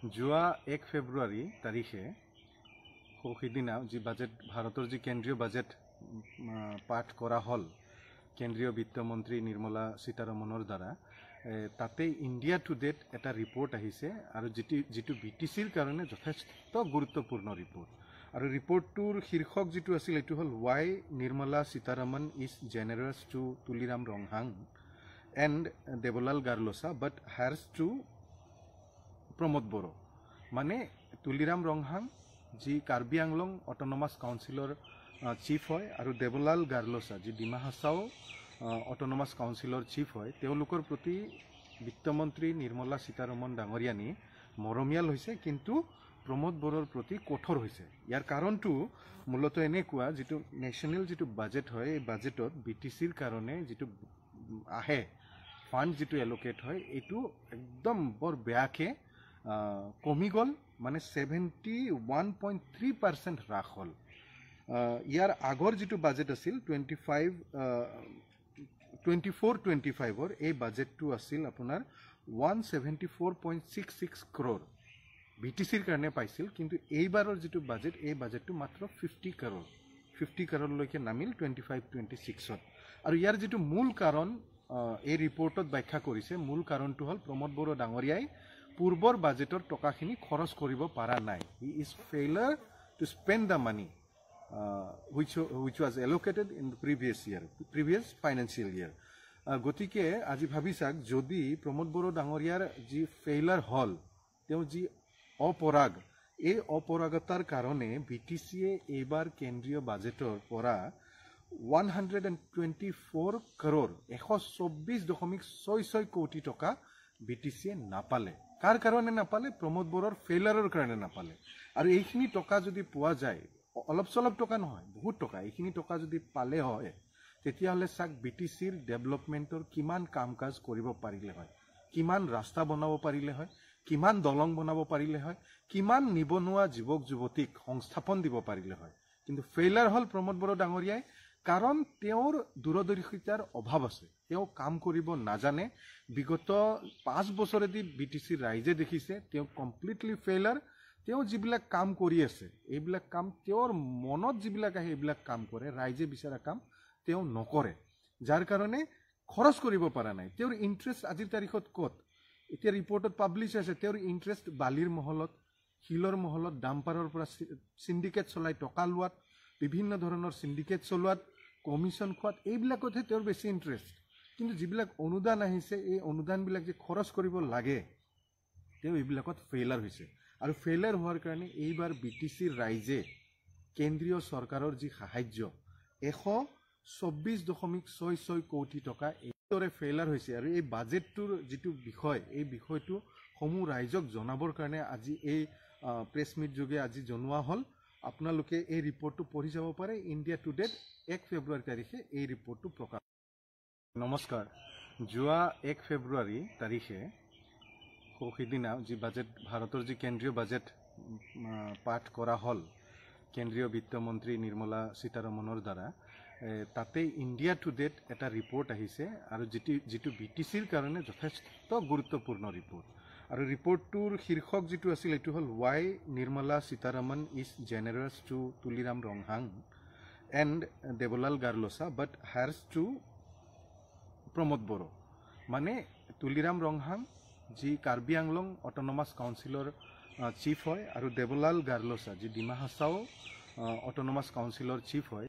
যোৱা 1 ফেব্ৰুৱাৰী তাৰিখে সিদিনা যি বাজেট ভাৰতৰ যি কেন্দ্ৰীয় বাজেট পাঠ কৰা হ'ল কেন্দ্ৰীয় বিত্তমন্ত্ৰী নিৰ্মলা সীতাৰমণৰ দ্বাৰা তাতে ইণ্ডিয়া টুডেত এটা ৰিপৰ্ট আহিছে আৰু যিটো BTCৰ কাৰণে যথেষ্ট গুৰুত্বপূৰ্ণ ৰিপৰ্ট আৰু ৰিপৰ্টটোৰ শীৰ্ষক যিটো আছিল এইটো হ'ল why Nirmala Sitharaman is generous to Tuliram Ronghang and Debolal Gorlosa but harsh to Pramod Boro মানে তুলিৰাম ৰংহাং যি কাৰ্বি আংলং অট'নমাছ কাউন্সিলৰ চিফ হয় আৰু দেৱলাল গাৰ্লোছা যি ডিমা হাছাও অট'নমাছ কাউন্সিলৰ চিফ হয় তেওঁলোকৰ প্ৰতি বিত্তমন্ত্ৰী নিৰ্মলা সীতাৰমণ ডাঙৰীয়ানী মৰমীয়াল হৈছে কিন্তু প্ৰমোদ বড়োৰ প্ৰতি কঠোৰ হৈছে ইয়াৰ কাৰণটো মূলতঃ এনেকুৱা যিটো নেশ্যনেল যিটো বাজেট হয় এই বাজেটত BTCৰ কাৰণে যিটো আহে ফাণ্ড যিটো এলোকেট হয় এইটো একদম বৰ বেয়াকে কমি গ'ল মানে 71.3% হ্ৰাস হ'ল ইয়াৰ আগৰ যিটো বাজেট আছিল 24-25 এই বাজেটটো আছিল আপোনাৰ 174.66 crore BTCৰ কাৰণে পাইছিল কিন্তু এইবাৰৰ যিটো বাজেট এই বাজেটটো মাত্ৰ 50 crore লৈকে নামিল 25-26ত আৰু ইয়াৰ যিটো মূল কাৰণ এই ৰিপৰ্টত ব্যাখ্যা কৰিছে মূল কাৰণটো হ'ল প্ৰমোদ বড়ো ডাঙৰীয়াই পূৰ্বৰ বাজেটৰ টকাখিনি খৰচ কৰিব পৰা নাই he is failure to spend the money which was allocated in the previous financial year গতিকে আজি ভাবি চাওক যদি প্ৰমোদ বড়ো ডাঙৰীয়াৰ যি ফেইলাৰ হ'ল তেওঁ যি অপৰাগ এই অপৰাগতাৰ কাৰণে BTCয়ে এইবাৰ কেন্দ্ৰীয় বাজেটৰ পৰা 124 crore 124.66 কোটি টকা BTCয়ে নাপালে কাৰ কাৰণে নাপালে প্ৰমোদ বড়োৰ ফেইলাৰৰ কাৰণে নাপালে আৰু এইখিনি টকা যদি পোৱা যায় অলপ চলপ টকা নহয় বহুত টকা এইখিনি টকা যদি পালে হয় তেতিয়াহ'লে চাক BTCৰ ডেভেলপমেণ্টৰ কিমান কাম কাজ কৰিব পাৰিলে হয় কিমান ৰাস্তা বনাব পাৰিলে হয় কিমান দলং বনাব পাৰিলে হয় কিমান নিবনুৱা যুৱক যুৱতীক সংস্থাপন দিব পাৰিলে হয় কিন্তু ফেইলাৰ হ'ল প্ৰমোদ বড়ো ডাঙৰীয়াই কাৰণ তেওঁৰ দূৰদৰ্শিতাৰ অভাৱ আছে তেওঁ কাম কৰিব নাজানে বিগত 5 বছৰেদি BTCৰ ৰাইজে দেখিছে তেওঁ কমপ্লিটলি ফেইলাৰ তেওঁ যিবিলাক কাম কৰি আছে এইবিলাক কাম তেওঁৰ মনত যিবিলাক আহে এইবিলাক কাম কৰে ৰাইজে বিচাৰা কাম তেওঁ নকৰে যাৰ কাৰণে খৰচ কৰিব পৰা নাই তেওঁৰ ইন্টাৰেষ্ট আজিৰ তাৰিখত ক'ত এতিয়া ৰিপৰ্টত পাব্লিছ আছে তেওঁৰ ইন্টাৰেষ্ট বালিৰ মহলত শিলৰ মহলত ডাম্পাৰৰ পৰা সিন্ডিকেট চলাই টকা লোৱাত বিভিন্ন ধৰণৰ সিন্ডিকেট চলোৱাত কমিশন খোৱাত এইবিলাকতহে তেওঁৰ বেছি ইন্টাৰেষ্ট কিন্তু যিবিলাক অনুদান আহিছে এই অনুদানবিলাক যে খৰচ কৰিব লাগে তেওঁ এইবিলাকত ফেইলাৰ হৈছে আৰু ফেইলাৰ হোৱাৰ কাৰণে এইবাৰ BTCৰ ৰাইজে কেন্দ্ৰীয় চৰকাৰৰ যি সাহায্য 124.66 কোটি টকা এইদৰে ফেইলাৰ হৈছে আৰু এই বাজেটটোৰ যিটো বিষয় এই বিষয়টো সমূহ ৰাইজক জনাবৰ কাৰণে আজি এই প্ৰেছ মিট যোগে আজি জনোৱা হ'ল আপোনালোকে এই ৰিপৰ্টটো পঢ়ি যাব পাৰে ইণ্ডিয়া টুডেত 1 ফেব্ৰুৱাৰী তাৰিখে এই ৰিপৰ্টটো প্ৰকাশ নমস্কাৰ যোৱা 1 ফেব্ৰুৱাৰী তাৰিখে সিদিনা যি বাজেট ভাৰতৰ যি কেন্দ্ৰীয় বাজেট পাঠ কৰা হ'ল কেন্দ্ৰীয় বিত্তমন্ত্ৰী নিৰ্মলা সীতাৰমণৰ দ্বাৰা তাতে ইণ্ডিয়া টুডেত এটা ৰিপৰ্ট আহিছে আৰু যিটো BTCৰ কাৰণে যথেষ্ট গুৰুত্বপূৰ্ণ ৰিপৰ্ট আৰু ৰিপৰ্টটোৰ শীৰ্ষক যিটো আছিল এইটো হ'ল why Nirmala Sitharaman is generous to Tuliram Ronghang and Debolal Gorlosa but harsh to Pramod Boro মানে তুলিৰাম ৰংহাং যি কাৰ্বি আংলং অট'নমাছ কাউন্সিলৰ চিফ হয় আৰু দেৱলাল গাৰ্লোছা যি ডিমা হাছাও অট'নমাছ কাউন্সিলৰ চিফ হয়